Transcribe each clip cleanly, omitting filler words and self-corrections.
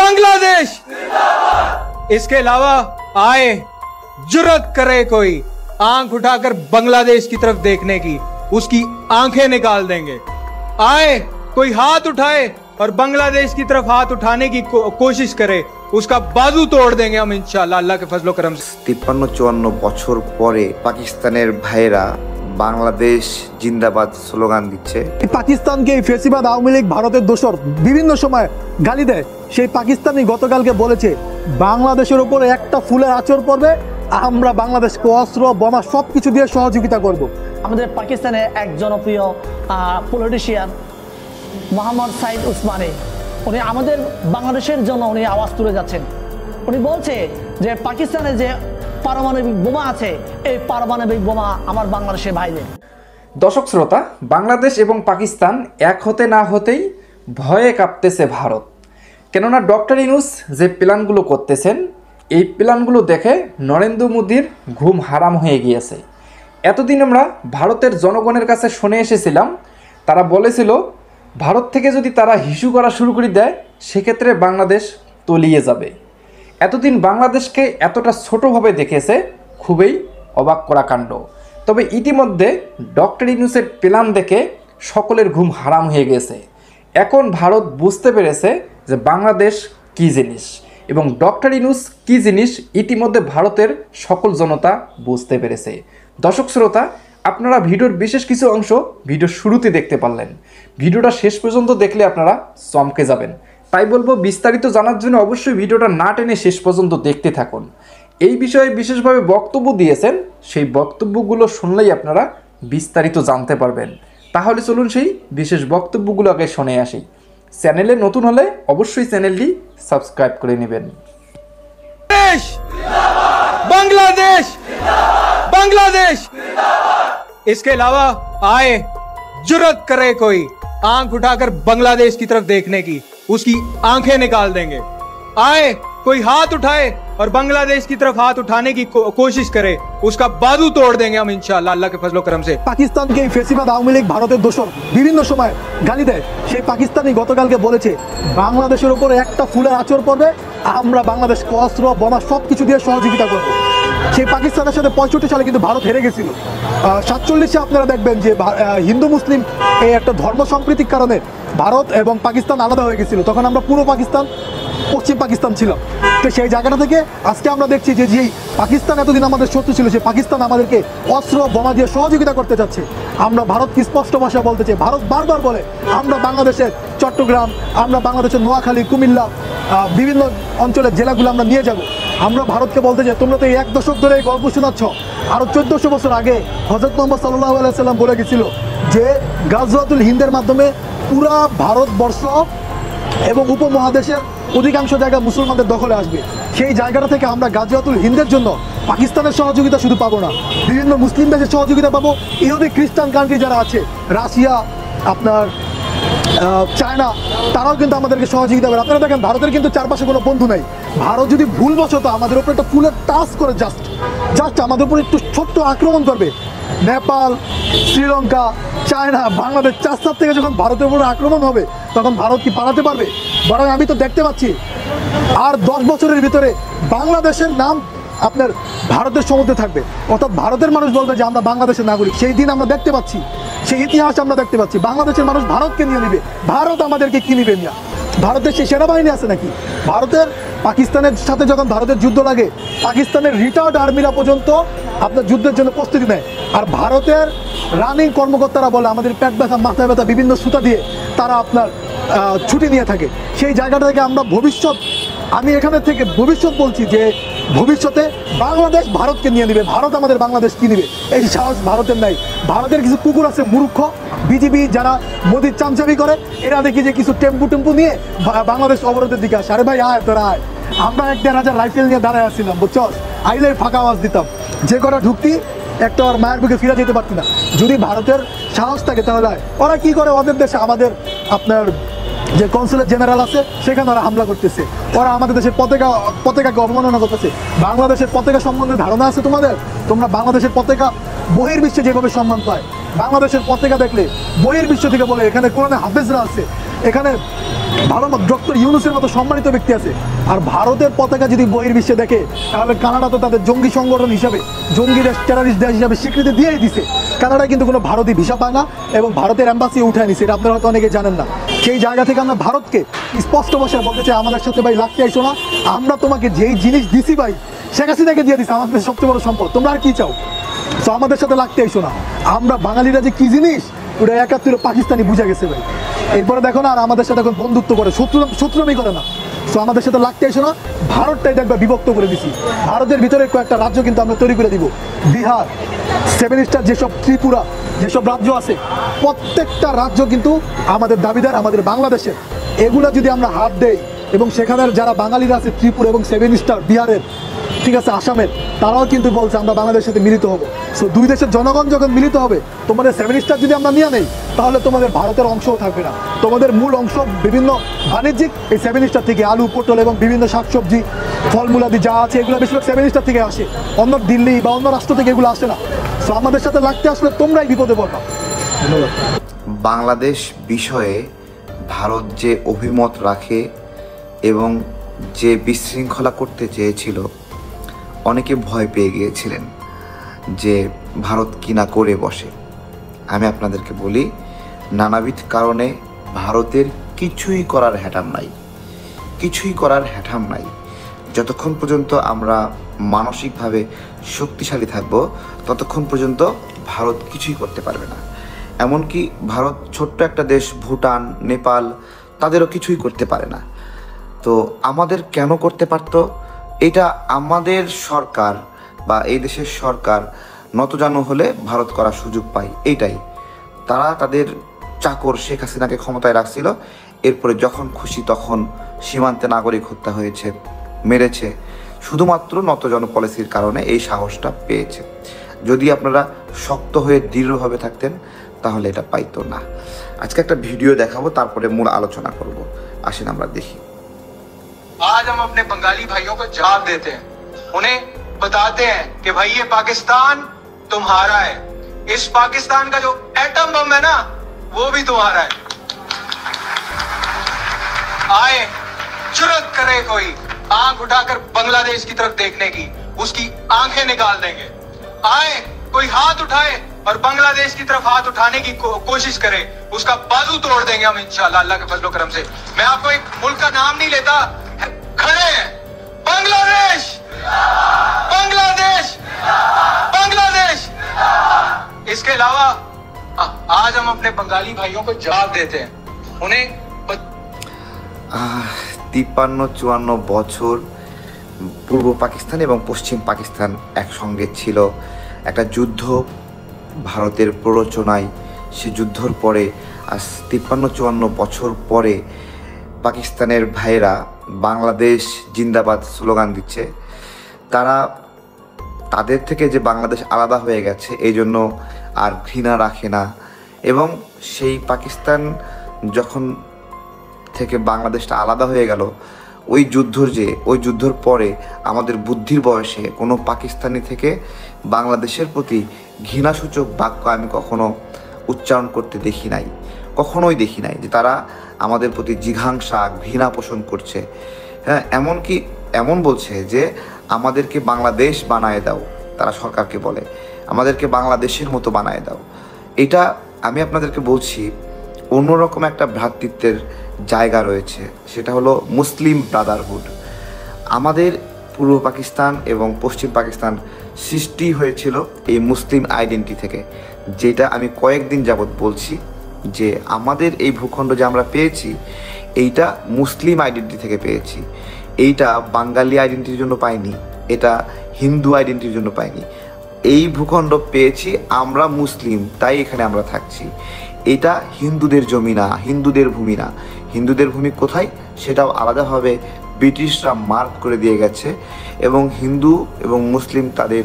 बांग्लादेश इसके अलावा आए जुर्रत करे कोई आंख उठाकर बांग्लादेश की तरफ देखने की, उसकी आंखें निकाल देंगे। आए कोई हाथ उठाए और बांग्लादेश की तरफ हाथ उठाने की कोशिश करे, उसका बाजू तोड़ देंगे हम इंशाल्लाह अल्लाह के फजलो करम से। 53-54 বছর পরে পাকিস্তানের ভাইরা বাংলাদেশ জিন্দাবাদ স্লোগান দিচ্ছে। পাকিস্তানকে ফেসিবাদ আওয়ামী লীগ ভারতের দোসর বিভিন্ন সময় গালি দেয়, সেই পাকিস্তানি গতকালকে বলেছে বাংলাদেশের উপরে একটা ফুলের আঁচড় পড়বে, আমরা বাংলাদেশকে অস্ত্র বোমা সবকিছু দিয়ে সহযোগিতা করব। আমাদের পাকিস্তানের এক জনপ্রিয় পলিটিশিয়ান মোহাম্মদ সাইদ উসমানী, উনি আমাদের বাংলাদেশের জন্য উনি আওয়াজ তুলে যাচ্ছেন। উনি বলছে যে পাকিস্তানে যে পারমাণবিক বোমা আছে, এই পারমাণবিক বোমা আমার বাংলাদেশের ভাইদের। দর্শক শ্রোতা, বাংলাদেশ এবং পাকিস্তান এক হতে না হতেই ভয়ে কাঁপতেছে ভারত। কেননা ডক্টর ইউনূস যে প্ল্যানগুলো করতেছেন, এই প্ল্যানগুলো দেখে নরেন্দ্র মোদীর ঘুম হারাম হয়ে গিয়েছে। এতদিন আমরা ভারতের জনগণের কাছে শুনে এসেছিলাম, তারা বলেছিল ভারত থেকে যদি তারা হিসু করা শুরু করে দেয় সেক্ষেত্রে বাংলাদেশ তলিয়ে যাবে। এতদিন বাংলাদেশকে এতটা ছোটোভাবে দেখেছে, খুবই অবাক করা কাণ্ড। তবে ইতিমধ্যে ডক্টর ইউনূসের প্ল্যান দেখে সকলের ঘুম হারাম হয়ে গেছে। এখন ভারত বুঝতে পেরেছে যে বাংলাদেশ কী জিনিস এবং ডক্টর ইউনূস কী জিনিস ইতিমধ্যে ভারতের সকল জনতা বুঝতে পেরেছে। দর্শক শ্রোতা, আপনারা ভিডিওর বিশেষ কিছু অংশ ভিডিওর শুরুতে দেখতে পারলেন। ভিডিওটা শেষ পর্যন্ত দেখলে আপনারা চমকে যাবেন। তাই বলবো বিস্তারিত জানার জন্য অবশ্যই ভিডিওটা না টেনে শেষ পর্যন্ত দেখতে থাকুন। এই বিষয়ে বিশেষভাবে বক্তব্য দিয়েছেন, সেই বক্তব্যগুলো শুনলেই আপনারা বিস্তারিত জানতে পারবেন। তাহলে চলুন সেই বিশেষ বক্তব্যগুলো আগে শুনে আসি। চ্যানেলে নতুন হলে অবশ্যই চ্যানেলটি সাবস্ক্রাইব করে নেবেন। बांग्लादेश बांग्लादेश इसके अलावा आए जुर्रत करे कोई आंख उठाकर बांग्लादेश की तरफ देखने की, उसकी आंखें निकाल देंगे। आए कोई हाथ उठाए और बांग्लादेश की तरफ हाथ उठाने की कोशिश करे, उसका बाजू तोड़ देंगे हम इंशाल्लाह अल्लाह के फजलो करम से। পাকিস্তানকে ফেসিবাদ আওয়ামী লীগ ভারতের দোসর বিভিন্ন সময় গালি দেয়, সেই পাকিস্তানি গতকালকে বলেছে বাংলাদেশের উপরে একটা ফুলের আঁচড় পড়বে, আমরা বাংলাদেশকে অস্ত্র বোমা সবকিছু দিয়ে সহযোগিতা করব। সেই পাকিস্তানের সাথে 65 সালে কিন্তু ভারত হেরে গেছিল। 47-এ আপনারা দেখবেন যে হিন্দু মুসলিম এই একটা ধর্ম সম্প্রীতির কারণে ভারত এবং পাকিস্তান আলাদা হয়ে গেছিল। তখন আমরা পূর্ব পাকিস্তান পশ্চিম পাকিস্তান ছিল। তো সেই জায়গাটা থেকে আজকে আমরা দেখছি যে যেই পাকিস্তান এতদিন আমাদের শত্রু ছিল, সেই পাকিস্তান আমাদেরকে অস্ত্র বোমা দিয়ে সহযোগিতা করতে চাচ্ছে। আমরা ভারতকে স্পষ্ট ভাষা বলতে চাই, ভারত বারবার বলে আমরা বাংলাদেশের চট্টগ্রাম, আমরা বাংলাদেশের নোয়াখালী, কুমিল্লা, বিভিন্ন অঞ্চলের জেলাগুলো আমরা নিয়ে যাব। আমরা ভারতকে বলতে চাই তোমরা তো এই 1 দশক ধরে এই গল্প শোনাচ্ছ, আরও 1400 বছর আগে হযরত মুহাম্মদ সাল্লাল্লাহু আলাইহি সাল্লাম বলে গেছিল যে গাজওয়াতুল হিন্দের মাধ্যমে পুরা ভারতবর্ষ এবং উপমহাদেশের অধিকাংশ জায়গা মুসলমানদের দখলে আসবে। সেই জায়গাটা থেকে আমরা গাজওয়াতুল হিন্দের জন্য পাকিস্তানের সহযোগিতা শুধু পাবো না, বিভিন্ন মুসলিম দেশের সহযোগিতা পাবো। ইহুদি খ্রিস্টান কান্ট্রি যারা আছে, রাশিয়া, আপনার চায়না, তারাও কিন্তু আমাদেরকে সহযোগিতা করে। আপনারা দেখেন ভারতের কিন্তু চারপাশে কোনো বন্ধু নাই। ভারত যদি ভুলবশত আমাদের উপর একটা ফুলের টাচ করে জাস্ট আমাদের উপর একটু ছোট্ট আক্রমণ করবে, নেপাল, শ্রীলঙ্কা, চায়না, বাংলাদেশ 4 থেকে যখন ভারতের উপরে আক্রমণ হবে তখন ভারত কি পালাতে পারবে? বরং আমি তো দেখতে পাচ্ছি আর 10 বছরের ভিতরে বাংলাদেশের নাম আপনার ভারতের সমুদ্রে থাকবে, অর্থাৎ ভারতের মানুষ বলবে যে আমরা বাংলাদেশের নাগরিক। সেই দিন আমরা দেখতে পাচ্ছি, সেই ইতিহাস আমরা দেখতে পাচ্ছি। বাংলাদেশের মানুষ ভারতকে নিয়ে নিবে, ভারত আমাদেরকে কি নিবে না। ভারতের সেই সেনাবাহিনী আছে নাকি? ভারতের পাকিস্তানের সাথে যখন ভারতের যুদ্ধ লাগে, পাকিস্তানের রিটায়ার্ড আর্মিরা পর্যন্ত আপনার যুদ্ধের জন্য প্রস্তুতি নেয়। আর ভারতের রানিং কর্মকর্তারা বলে আমাদের পেট ব্যথা, মাথা ব্যথা, বিভিন্ন সুতা দিয়ে তারা আপনার ছুটি নিয়ে থাকে। সেই জায়গাটা থেকে আমরা আমি এখানে থেকে ভবিষ্যৎ বলছি যে ভবিষ্যতে বাংলাদেশ ভারতকে নিয়ে নেবে, ভারত আমাদের বাংলাদেশ কি নেবে, এই সাহস ভারতের নাই। ভারতের কিছু কুকুর আছে মূর্খ, বিজেপি যারা মোদির চামচামি করে, এরা দেখি যে কিছু টেম্পু নিয়ে বাংলাদেশ অবরোধের দিকে আসে। আরে ভাই আয়, তোরা আয়। আমরা 1-1,500 রাইফেল নিয়ে দাঁড়ায় আসছিলাম, বুঝছো? আইলে ফাঁকা আওয়াজ দিতাম, যে কটা ঢুকতি একটা আর মায়ের বুকে ফিরে যেতে পারতি না। যদি ভারতের সাহস থাকে তাহলে ওরা কি করে, ওদের দেশে আমাদের আপনার যে কনসুলেট জেনারেল আছে সেখানে ওরা হামলা করতেছে, ওরা আমাদের দেশের পতাকাকে অবমাননা করতেছে। বাংলাদেশের পতাকা সম্বন্ধে ধারণা আছে তোমাদের? তোমরা বাংলাদেশের পতাকা বহির্বিশ্বে যেভাবে সম্মান পায়, বাংলাদেশের পতাকা দেখলে বহির্বিশ্ব থেকে বলে এখানে কোরআনে হাফেজরা আছে, এখানে ভালো ডক্টর ইউনূসের মতো সম্মানিত ব্যক্তি আছে। আর ভারতের পতাকা যদি বহির্বিশ্বে দেখে, তাহলে কানাডা তো তাদের জঙ্গি সংগঠন হিসাবে, জঙ্গি দেশ, টেররিস্ট দেশ হিসাবে স্বীকৃতি দিয়েই দিছে। কানাডায় কিন্তু কোনো ভারতীয় ভিসা পায় না এবং ভারতের এম্বাসি উঠায় নিছে, এটা আপনারা হয়তো অনেকে জানেন না। সেই জায়গা থেকে আমরা ভারতকে স্পষ্ট ভাষায় বলতে চাই, আমাদের সাথে ভাই লাগতে আইসো না। আমরা তোমাকে যেই জিনিস দিছি ভাই, শেখ হাসিনাকে দিয়ে দিছি, আমাদের সবচেয়ে বড় সম্পদ, তোমরা আর কি চাও? তো আমাদের সাথে লাগতে আইসো না। আমরা বাঙালিরা যে কি জিনিস, ওটা ৭১ পাকিস্তানি বুঝা গেছে ভাই। এরপরে দেখো না, আর আমাদের সাথে এখন বন্ধুত্ব করে, শত্রুমি করে না। তো আমাদের সাথে লাগতে এসো না। ভারতটা এটা একবার বিভক্ত করে দিছি। ভারতের ভিতরে কয়েকটা রাজ্য কিন্তু আমরা তৈরি করে দিব। বিহার, 7 স্টার যেসব, ত্রিপুরা, যেসব রাজ্য আছে, প্রত্যেকটা রাজ্য কিন্তু আমাদের দাবিদার, আমাদের বাংলাদেশের। এগুলা যদি আমরা হাত দেই এবং সেখানের যারা বাঙালিরা আছে ত্রিপুরা এবং 7 স্টার, বিহারের, ঠিক আছে, আসামের, তারাও কিন্তু বলছে আমরা বাংলাদেশের সাথে মিলিত হবো। সো দুই দেশের জনগণ যখন মিলিত হবে, তোমাদের 7 স্টার যদি আমরা নিয়ে নেই, তাহলে তোমাদের ভারতের অংশও থাকবে না। তোমাদের মূল অংশ বিভিন্ন বাণিজ্যিক এই 7 স্টার থেকে, আলু, পটল এবং বিভিন্ন শাকসবজি, ফলমূলাদি যা আছে, এগুলো বেশিরভাগ 7 স্টার থেকে আসে, অন্য দিল্লি বা অন্য রাষ্ট্র থেকে এগুলো আসে না। সো আমাদের সাথে লাগতে আসলে তোমরাই বিপদে পড়বা। ধন্যবাদ। বাংলাদেশ বিষয়ে ভারত যে অভিমত রাখে এবং যে বিশৃঙ্খলা করতে চেয়েছিল, অনেকে ভয় পেয়ে গিয়েছিলেন যে ভারত কি না করে বসে। আমি আপনাদেরকে বলি, নানাবিধ কারণে ভারতের কিছুই করার হ্যাটাম নাই, কিছুই করার হ্যাটাম নাই। যতক্ষণ পর্যন্ত আমরা মানসিকভাবে শক্তিশালী থাকব, ততক্ষণ পর্যন্ত ভারত কিছুই করতে পারবে না। এমনকি ভারত ছোট্ট একটা দেশ, ভুটান, নেপাল, তাদেরও কিছুই করতে পারে না। তো আমাদের কেন করতে পারত? এটা আমাদের সরকার বা এই দেশের সরকার নতজানু হলে ভারত করার সুযোগ পায়, এইটাই। তারা তাদের চাকর শেখ হাসিনাকে ক্ষমতায় রাখছিল, এরপরে যখন খুশি তখন সীমান্তে নাগরিক হত্যা হয়েছে, মেরেছে, শুধুমাত্র নতজানু পলিসির কারণে এই সাহসটা পেয়েছে। যদি আপনারা শক্ত হয়ে দৃঢ়ভাবে থাকতেন, তাহলে এটা পাইতো না। আজকে একটা ভিডিও দেখাবো, তারপরে মূল আলোচনা করব। আসেন আমরা দেখি। आज हम अपने बंगाली भाइयों को जवाब देते हैं, उन्हें बताते हैं कि भाई ये पाकिस्तान तुम्हारा है, इस पाकिस्तान का जो एटम बम है ना, वो भी तुम्हारा है। आए, जुर्रत करे कोई आंख उठाकर बांग्लादेश की तरफ देखने की, उसकी आंखें निकाल देंगे। आए, कोई हाथ उठाए और बांग्लादेश की तरफ हाथ उठाने की कोशिश करे, उसका बाजू तोड़ देंगे हम इंशाल्लाह, अल्लाह के फजलो करम से। मैं आपको एक मुल्क का नाम नहीं लेता, खड़े हैं, बांग्लादेश, बांग्लादेश, बांग्लादेश। इसके अलावा आज हम अपने बंगाली भाइयों को जवाब देते हैं, उन्हें 53-54 বছর পূর্ব পাকিস্তান এবং পশ্চিম পাকিস্তান একসঙ্গে ছিল। একটা যুদ্ধ ভারতের প্ররোচনায়, সে যুদ্ধর পরে আজ 53-54 বছর পরে পাকিস্তানের ভাইয়েরা বাংলাদেশ জিন্দাবাদ স্লোগান দিচ্ছে। তারা তাদের থেকে যে বাংলাদেশ আলাদা হয়ে গেছে, এই জন্য আর ঘৃণা রাখে না। এবং সেই পাকিস্তান যখন থেকে বাংলাদেশটা আলাদা হয়ে গেল, ওই যুদ্ধর পরে আমাদের বুদ্ধির বয়সে কোনো পাকিস্তানি থেকে বাংলাদেশের প্রতি ঘৃণাসূচক বাক্য আমি কখনো উচ্চারণ করতে দেখি নাই, কখনোই দেখি নাই যে তারা আমাদের প্রতি জিঘাংসা, ঘৃণা পোষণ করছে। হ্যাঁ, এমনকি এমন বলছে যে আমাদেরকে বাংলাদেশ বানায় দাও, তারা সরকারকে বলে আমাদেরকে বাংলাদেশের মতো বানায় দাও। এটা আমি আপনাদেরকে বলছি, অন্যরকম একটা ভ্রাতৃত্বের জায়গা রয়েছে, সেটা হলো মুসলিম ব্রাদারহুড। আমাদের পূর্ব পাকিস্তান এবং পশ্চিম পাকিস্তান সৃষ্টি হয়েছিল এই মুসলিম আইডেন্টি থেকে, যেটা আমি কয়েকদিন যাবৎ বলছি যে আমাদের এই ভূখণ্ড যে আমরা পেয়েছি, এইটা মুসলিম আইডেন্টি থেকে পেয়েছি। এইটা বাঙালি আইডেন্টিটির জন্য পাইনি, এটা হিন্দু আইডেন্টিটির জন্য পাইনি। এই ভূখণ্ড পেয়েছি আমরা মুসলিম, তাই এখানে আমরা থাকছি। এটা হিন্দুদের জমি না, হিন্দুদের ভূমি না। হিন্দুদের ভূমি কোথায় সেটাও আলাদাভাবে ব্রিটিশরা মার্ক করে দিয়ে গেছে, এবং হিন্দু এবং মুসলিম তাদের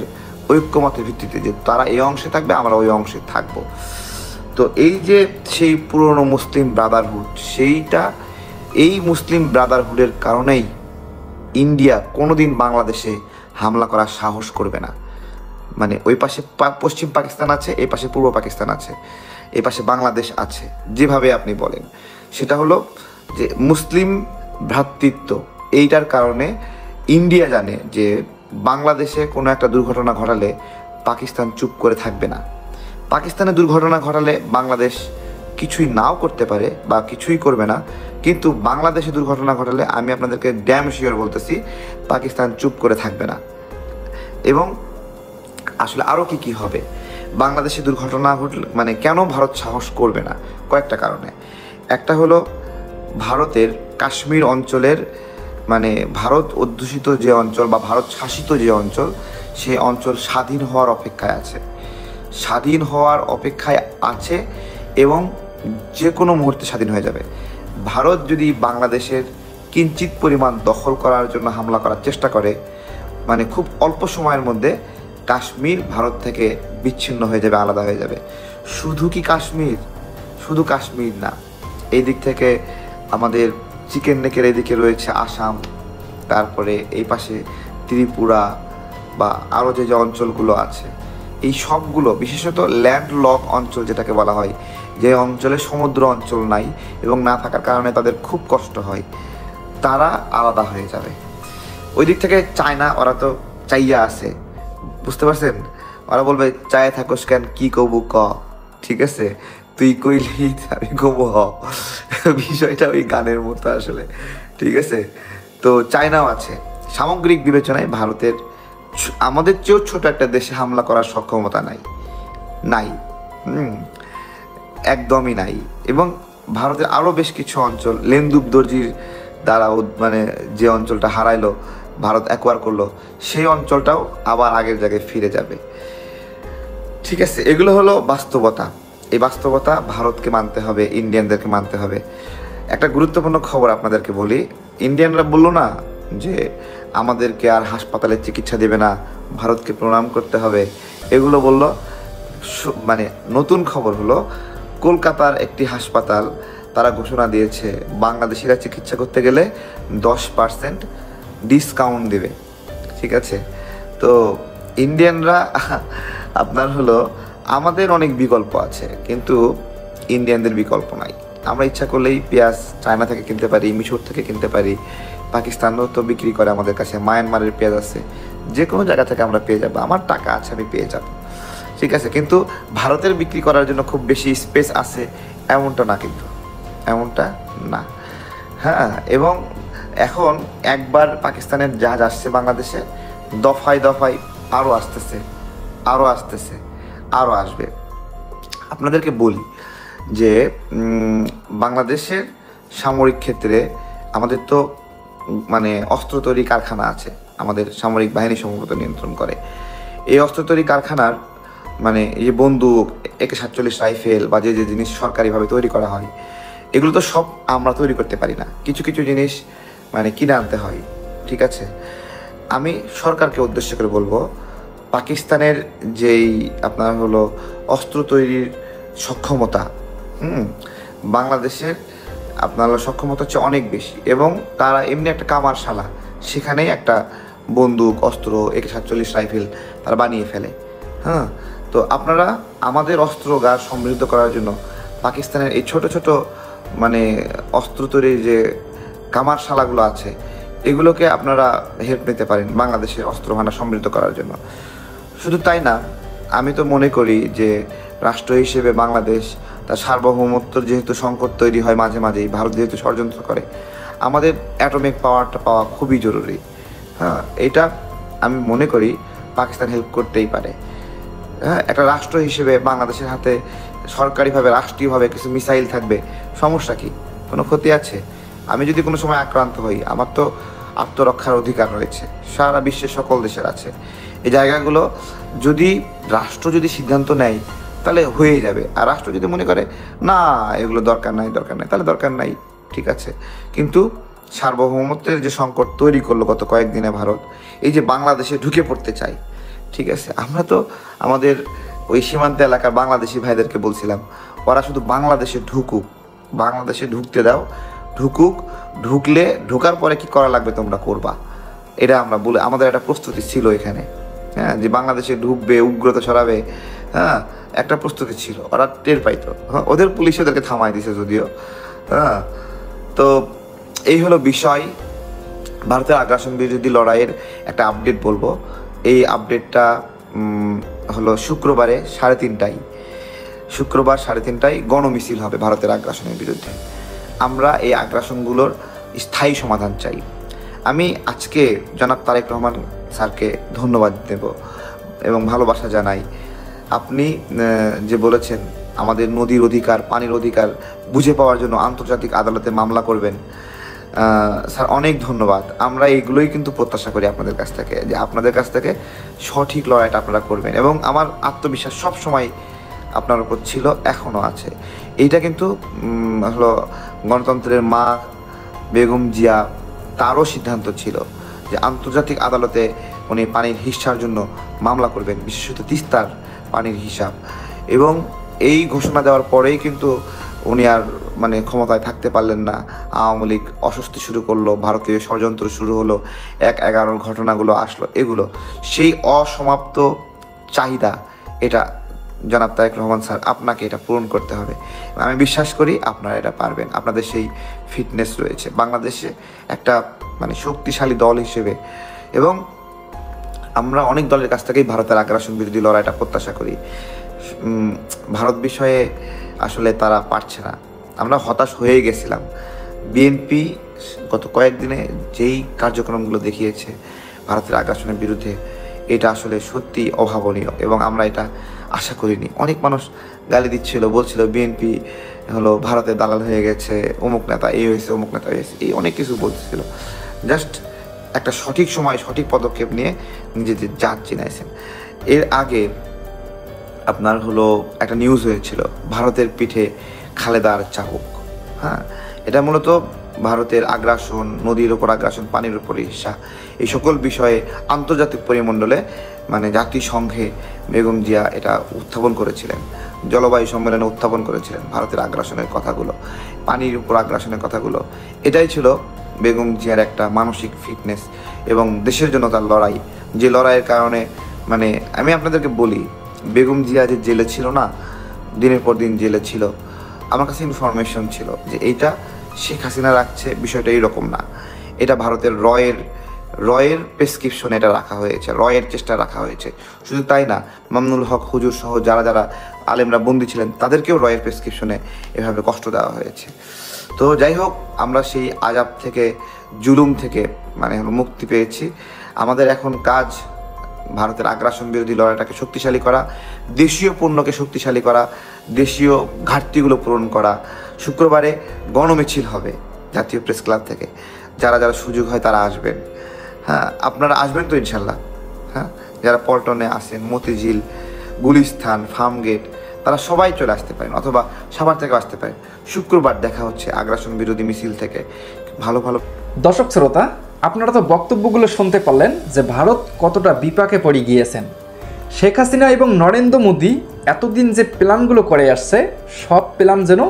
ঐক্যমতের ভিত্তিতে যে তারা এই অংশে থাকবে, আমরা ওই অংশে থাকব। তো এই যে সেই পুরনো মুসলিম ব্রাদারহুড, এই মুসলিম ব্রাদারহুডের কারণেই ইন্ডিয়া কোনোদিন বাংলাদেশে হামলা করার সাহস করবে না। মানে ওই পাশে পশ্চিম পাকিস্তান আছে, এই পাশে পূর্ব পাকিস্তান আছে, এই পাশে বাংলাদেশ আছে, যেভাবে আপনি বলেন সেটা হলো যে মুসলিম ভ্রাতৃত্ব। এইটার কারণে ইন্ডিয়া জানে যে বাংলাদেশে কোনো একটা দুর্ঘটনা ঘটালে পাকিস্তান চুপ করে থাকবে না। পাকিস্তানে দুর্ঘটনা ঘটালে বাংলাদেশ কিছুই নাও করতে পারে বা কিছুই করবে না, কিন্তু বাংলাদেশে দুর্ঘটনা ঘটালে আমি আপনাদেরকে ড্যাম শিওর বলতেছি পাকিস্তান চুপ করে থাকবে না। এবং আসলে আরও কি হবে বাংলাদেশে দুর্ঘটনা ঘটলে, মানে কেন ভারত সাহস করবে না? কয়েকটা কারণে। একটা হলো ভারতের কাশ্মীর অঞ্চলের, মানে ভারত অধ্যুষিত যে অঞ্চল বা ভারত শাসিত যে অঞ্চল, সেই অঞ্চল স্বাধীন হওয়ার অপেক্ষায় আছে, স্বাধীন হওয়ার অপেক্ষায় আছে এবং যে কোনো মুহূর্তে স্বাধীন হয়ে যাবে। ভারত যদি বাংলাদেশের কিঞ্চিত পরিমাণ দখল করার জন্য হামলা করার চেষ্টা করে, মানে খুব অল্প সময়ের মধ্যে কাশ্মীর ভারত থেকে বিচ্ছিন্ন হয়ে যাবে, আলাদা হয়ে যাবে। শুধু কি কাশ্মীর? শুধু কাশ্মীর না, এই দিক থেকে আমাদের চিকেন নেকের এদিকে রয়েছে আসাম, তারপরে এই পাশে ত্রিপুরা বা আরও যে যে অঞ্চলগুলো আছে, এই সবগুলো বিশেষত ল্যান্ডলক অঞ্চল যেটাকে বলা হয়, যে অঞ্চলে সমুদ্র অঞ্চল নাই এবং না থাকার কারণে তাদের খুব কষ্ট হয়, তারা আলাদা হয়ে যাবে। ওই দিক থেকে চায়না, ওরা তো চাইয়া আছে, বুঝতে পারছেন? ওরা বলবে চায় থাকোস কেন, কি কবু ক, ঠিক আছে, তুই কইলি আমি কবু হ। বিষয়টা ওই গানের মতো আসলে, ঠিক আছে? তো চায়নাও আছে। সামগ্রিক বিবেচনায় ভারতের আমাদের চেয়েও ছোট একটা দেশে হামলা করার সক্ষমতা নাই, একদমই নাই। এবং ভারতের আরও বেশ কিছু অঞ্চল লেন্দুব দর্জির দ্বারা, মানে যে অঞ্চলটা হারাইলো, ভারত অ্যাকোয়ার করলো, সেই অঞ্চলটাও আবার আগের জায়গায় ফিরে যাবে, ঠিক আছে? এগুলো হলো বাস্তবতা। এই বাস্তবতা ভারতকে মানতে হবে, ইন্ডিয়ানদেরকে মানতে হবে। একটা গুরুত্বপূর্ণ খবর আপনাদেরকে বলি, ইন্ডিয়ানরা বললো না যে আমাদেরকে আর হাসপাতালে চিকিৎসা দেবে না, ভারতকে প্রণাম করতে হবে, এগুলো বললো। মানে নতুন খবর হলো কলকাতার একটি হাসপাতাল তারা ঘোষণা দিয়েছে বাংলাদেশিরা চিকিৎসা করতে গেলে 10% ডিসকাউন্ট দেবে, ঠিক আছে? তো ইন্ডিয়ানরা আপনার হলো, আমাদের অনেক বিকল্প আছে কিন্তু ইন্ডিয়ানদের বিকল্প নাই। আমরা ইচ্ছা করলেই পেঁয়াজ চায়না থেকে কিনতে পারি, মিশর থেকে কিনতে পারি, পাকিস্তানও তো বিক্রি করে আমাদের কাছে, মায়ানমারের পেঁয়াজ আছে, যে কোনো জায়গা থেকে আমরা পেয়ে যাবো, আমার টাকা আছে আমি পেয়ে যাব, ঠিক আছে? কিন্তু ভারতের বিক্রি করার জন্য খুব বেশি স্পেস আছে এমনটা না, কিন্তু এমনটা না, হ্যাঁ। এবং এখন একবার পাকিস্তানের জাহাজ আসছে বাংলাদেশে, দফায় দফায় আরও আসতেছে, আরও আসতেছে, আরও আসবে। আপনাদেরকে বলি যে বাংলাদেশের সামরিক ক্ষেত্রে আমাদের তো মানে অস্ত্র তৈরি কারখানা আছে, আমাদের সামরিক বাহিনী সম্ভবত নিয়ন্ত্রণ করে। এই অস্ত্র তৈরি কারখানার মানে এই যে বন্দুক, AK-47 রাইফেল বা যে যে জিনিস সরকারিভাবে তৈরি করা হয়, এগুলো তো সব আমরা তৈরি করতে পারি না, কিছু কিছু জিনিস মানে কিনে আনতে হয়, ঠিক আছে? আমি সরকারকে উদ্দেশ্য করে বলবো, পাকিস্তানের যেই আপনার হলো অস্ত্র তৈরির সক্ষমতা, বাংলাদেশের আপনার সক্ষমতা হচ্ছে অনেক বেশি, এবং তারা এমনি একটা কামারশালা, সেখানেই একটা বন্দুক, অস্ত্র, AK-47 রাইফেল তারা বানিয়ে ফেলে, হ্যাঁ। তো আপনারা আমাদের অস্ত্রাগার সমৃদ্ধ করার জন্য পাকিস্তানের এই ছোট ছোট মানে অস্ত্র তৈরির যে কামারশালাগুলো আছে, এগুলোকে আপনারা হেল্প নিতে পারেন বাংলাদেশের অস্ত্র ভান্ডার সমৃদ্ধ করার জন্য। শুধু তাই না, আমি তো মনে করি যে রাষ্ট্র হিসেবে বাংলাদেশ তার সার্বভৌমত্বর যেহেতু সংকট তৈরি হয় মাঝে মাঝেই, ভারত যেহেতু ষড়যন্ত্র করে, আমাদের অ্যাটমিক পাওয়ারটা পাওয়া খুবই জরুরি, হ্যাঁ। এটা আমি মনে করি পাকিস্তান হেল্প করতেই পারে, হ্যাঁ। একটা রাষ্ট্র হিসেবে বাংলাদেশের হাতে সরকারিভাবে রাষ্ট্রীয়ভাবে কিছু মিসাইল থাকবে, সমস্যা কি? কোনো ক্ষতি আছে? আমি যদি কোনো সময় আক্রান্ত হই, আমার তো আত্মরক্ষার অধিকার রয়েছে, সারা বিশ্বের সকল দেশের আছে। এই জায়গাগুলো যদি রাষ্ট্র যদি সিদ্ধান্ত নেয় তাহলে হয়ে যাবে, আর রাষ্ট্র যদি মনে করে না এগুলো দরকার নাই তাহলে দরকার নাই, ঠিক আছে। কিন্তু সার্বভৌমত্বের যে সংকট তৈরি করলো গত কয়েকদিনে ভারত, এই যে বাংলাদেশে ঢুকে পড়তে চাই, ঠিক আছে, আমরা তো আমাদের ওই সীমান্ত এলাকার বাংলাদেশি ভাইদেরকে বলছিলাম ওরা শুধু বাংলাদেশে ঢুকুক, বাংলাদেশে ঢুকতে দাও, ঢুকুক, ঢুকলে ঢোকার পরে কি করা লাগবে তোমরা করবা, এটা আমরা বলে আমাদের একটা প্রস্তুতি ছিল এখানে, হ্যাঁ, যে বাংলাদেশে ঢুকবে, উগ্রতা ছড়াবে, হ্যাঁ, একটা প্রস্তুতি ছিল, ওরা টের পাইতো, হ্যাঁ। ওদের পুলিশ ওদেরকে থামাই দিছে যদিও, হ্যাঁ, তো এই হলো বিষয়। ভারতের আগ্রাসন বিরোধী লড়াইয়ের একটা আপডেট বলবো। এই আপডেটটা হলো শুক্রবার 3:30টায় গণমিছিল হবে ভারতের আগ্রাসনের বিরুদ্ধে। আমরা এই আগ্রাসনগুলোর স্থায়ী সমাধান চাই। আমি আজকে জনাব তারেক রহমান স্যারকে ধন্যবাদ দেব এবং ভালোবাসা জানাই। আপনি যে বলেছেন আমাদের নদীর অধিকার, পানির অধিকার বুঝে পাওয়ার জন্য আন্তর্জাতিক আদালতে মামলা করবেন, স্যার অনেক ধন্যবাদ। আমরা এইগুলোই কিন্তু প্রত্যাশা করি আপনাদের কাছ থেকে, যে আপনাদের কাছ থেকে সঠিক লড়াইটা আপনারা করবেন। এবং আমার আত্মবিশ্বাস সব সময় আপনার উপর ছিল, এখনও আছে। এইটা কিন্তু হলো গণতন্ত্রের মা বেগম জিয়া, তারও সিদ্ধান্ত ছিল যে আন্তর্জাতিক আদালতে উনি পানির হিস্যার জন্য মামলা করবেন, বিশেষত তিস্তার পানির হিসাব। এবং এই ঘোষণা দেওয়ার পরেই কিন্তু উনি আর ক্ষমতায় থাকতে পারলেন না। আওয়ামী লীগ অস্বস্তি শুরু করলো, ভারতীয় ষড়যন্ত্র শুরু হলো, 1/11 ঘটনাগুলো আসলো। এগুলো সেই অসমাপ্ত চাহিদা, এটা জনাব তারেক রহমান স্যার আপনাকে এটা পূরণ করতে হবে। আমি বিশ্বাস করি আপনারা এটা পারবেন। আপনাদের সেই ফিটনেস রয়েছে বাংলাদেশে একটা শক্তিশালী দল হিসেবে। এবং আমরা অনেক দলের কাছ থেকেই ভারতের আগ্রাসন বিরোধী লড়াইটা প্রত্যাশা করি। ভারত বিষয়ে আসলে তারা পারছে না, আমরা হতাশ হয়ে গেছিলাম। বিএনপি গত কয়েকদিনে যেই কার্যক্রমগুলো দেখিয়েছে ভারতের আগ্রাসনের বিরুদ্ধে, এটা আসলে সত্যি অভাবনীয় এবং আমরা এটা আশা করিনি। অনেক মানুষ গালি দিচ্ছিল, বলছিল বিএনপি হলো ভারতের দালাল হয়ে গেছে, অমুক নেতা এই হয়েছে, অমুক নেতা হয়েছে, এই অনেক কিছু বলছিল। জাস্ট একটা সঠিক সময় সঠিক পদক্ষেপ নিয়ে নিজেদের জাত চিনাইছেন। এর আগে আপনার হলো একটা নিউজ হয়েছিল, ভারতের পিঠে খালেদার চাবুক। হ্যাঁ, এটা মূলত ভারতের আগ্রাসন, নদীর ওপর আগ্রাসন, পানির উপর হিস্সা, এই সকল বিষয়ে আন্তর্জাতিক পরিমণ্ডলে জাতিসংঘে বেগম জিয়া এটা উত্থাপন করেছিলেন, জলবায়ু সম্মেলনে উত্থাপন করেছিলেন ভারতের আগ্রাসনের কথাগুলো, পানির উপর আগ্রাসনের কথাগুলো। এটাই ছিল বেগম জিয়ার একটা মানসিক ফিটনেস এবং দেশের জন্য তার লড়াই, যে লড়াইয়ের কারণে আমি আপনাদেরকে বলি, বেগম জিয়া যে জেলে ছিল না, দিনের পর দিন জেলে ছিল, আমার কাছে ইনফরমেশন ছিল যে এইটা শেখ হাসিনা রাখছে, বিষয়টা এইরকম না। এটা ভারতের রয়ের প্রেসক্রিপশনে এটা রাখা হয়েছে, রয়ের চেষ্টা রাখা হয়েছে। শুধু তাই না, মামুনুল হক হুজুর সহ যারা আলেমরা বন্দী ছিলেন তাদেরকেও রয়ের প্রেসক্রিপশনে এভাবে কষ্ট দেওয়া হয়েছে। তো যাই হোক, আমরা সেই আজাব থেকে, জুলুম থেকে মুক্তি পেয়েছি। আমাদের এখন কাজ ভারতের আগ্রাসন বিরোধী লড়াইটাকে শক্তিশালী করা, দেশীয় পণ্যকে শক্তিশালী করা, দেশীয় ঘাটতিগুলো পূরণ করা। শুক্রবারে গণমিছিল হবে জাতীয় প্রেস ক্লাব থেকে। যারা সুযোগ হয় তারা আসবেন। হ্যাঁ, আপনারা আসবেন তো ইনশাল্লাহ? হ্যাঁ, যারা পল্টনে আসেন, মতিঝিল, গুলিস্তান, ফার্মগেট, তারা সবাই চলে আসতে পারেন, অথবা সাভার থেকে আসতে পারেন। শুক্রবার দেখা হচ্ছে আগ্রাসন বিরোধী মিছিল থেকে। ভালো দর্শক শ্রোতা, আপনারা তো বক্তব্যগুলো শুনতে পারলেন যে ভারত কতটা বিপাকে পড়ে গিয়েছেন। শেখ হাসিনা এবং নরেন্দ্র মোদী এতদিন যে প্ল্যানগুলো করে আসছে, সব প্ল্যান যেন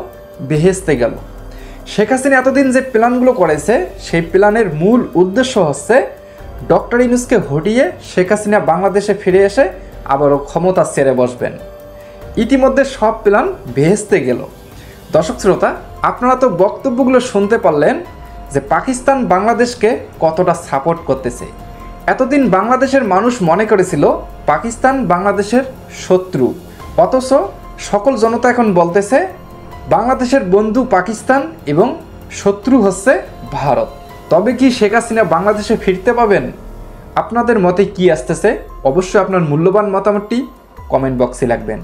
বেহেস্তে গেল। শেখ হাসিনা এতদিন যে প্ল্যানগুলো করেছে, সেই প্ল্যানের মূল উদ্দেশ্য হচ্ছে ডক্টর ইউনূসকে হটিয়ে শেখ হাসিনা বাংলাদেশে ফিরে এসে আবারও ক্ষমতা ছেড়ে বসবেন। ইতিমধ্যে সব প্ল্যান বেহেস্তে গেল। দর্শক শ্রোতা, আপনারা তো বক্তব্যগুলো শুনতে পারলেন যে পাকিস্তান বাংলাদেশকে কতটা সাপোর্ট করতেছে। এতদিন বাংলাদেশের মানুষ মনে করেছিল পাকিস্তান বাংলাদেশের শত্রু, অথচ সকল জনতা এখন বলতেছে বাংলাদেশের বন্ধু পাকিস্তান এবং শত্রু হচ্ছে ভারত। তবে কি শেখ হাসিনা বাংলাদেশে ফিরতে পাবেন? আপনাদের মতে কি আসতেছে? অবশ্যই আপনার মূল্যবান মতামতটি কমেন্ট বক্সে লিখবেন।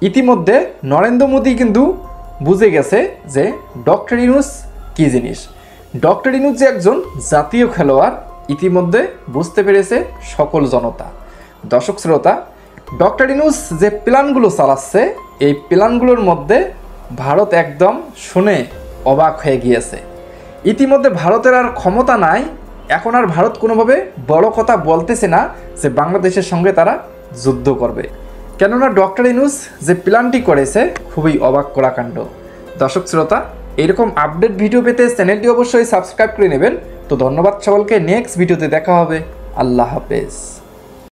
ইতিমধ্যে নরেন্দ্র মোদী কিন্তু বুঝে গেছে যে ডক্টর ইউনূস কী জিনিস। ডক্টর ইউনূস যে একজন জাতীয় খেলোয়াড়, ইতিমধ্যে বুঝতে পেরেছে সকল জনতা। দর্শক শ্রোতা, ডক্টর ইউনূস যে প্ল্যানগুলো চালাচ্ছে, এই প্ল্যানগুলোর মধ্যে ভারত একদম শুনে অবাক হয়ে গিয়েছে। ইতিমধ্যে ভারতের আর ক্ষমতা নাই, এখন আর ভারত কোনোভাবে বড় কথা বলতেছে না যে বাংলাদেশের সঙ্গে তারা যুদ্ধ করবে। কেননা ডক্টর ইউনূস যে প্ল্যানটি করেছে খুবই অবাক করা কাণ্ড। দর্শক শ্রোতা, এরকম আপডেট ভিডিও পেতে চ্যানেলটি অবশ্যই সাবস্ক্রাইব করে নেবেন। তো ধন্যবাদ সকলকে, নেক্সট ভিডিওতে দেখা হবে। আল্লাহ হাফেজ।